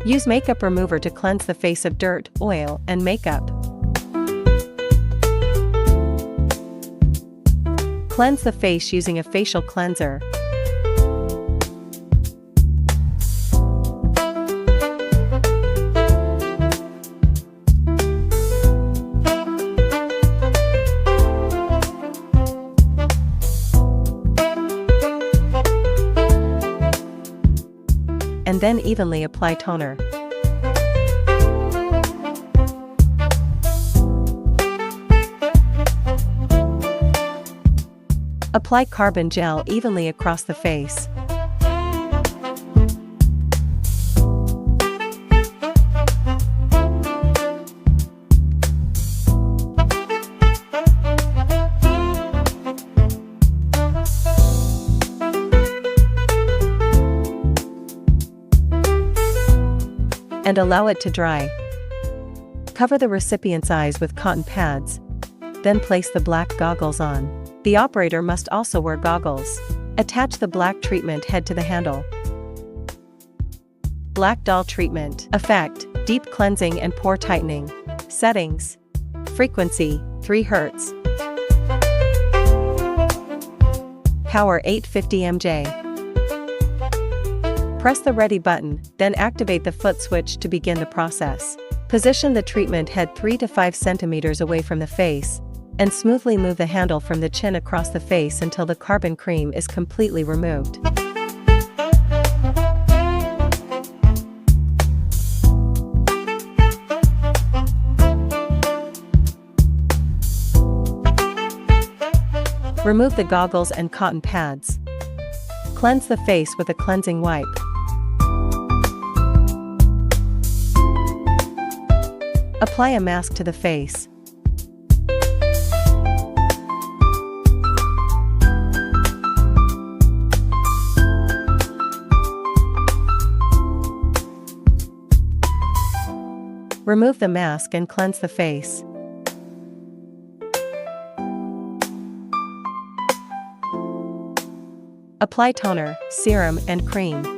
Use makeup remover to cleanse the face of dirt, oil, and makeup. Cleanse the face using a facial cleanser. And then evenly apply toner. Apply carbon gel evenly across the face. And allow it to dry. Cover the recipient's eyes with cotton pads. Then place the black goggles on. The operator must also wear goggles. Attach the black treatment head to the handle. Black doll treatment. Effect: deep cleansing and pore tightening. Settings: frequency 3 Hz. Power 850 mJ. Press the ready button, then activate the foot switch to begin the process. Position the treatment head 3 to 5 centimeters away from the face, and smoothly move the handle from the chin across the face until the carbon cream is completely removed. Remove the goggles and cotton pads. Cleanse the face with a cleansing wipe. Apply a mask to the face. Remove the mask and cleanse the face. Apply toner, serum, and cream.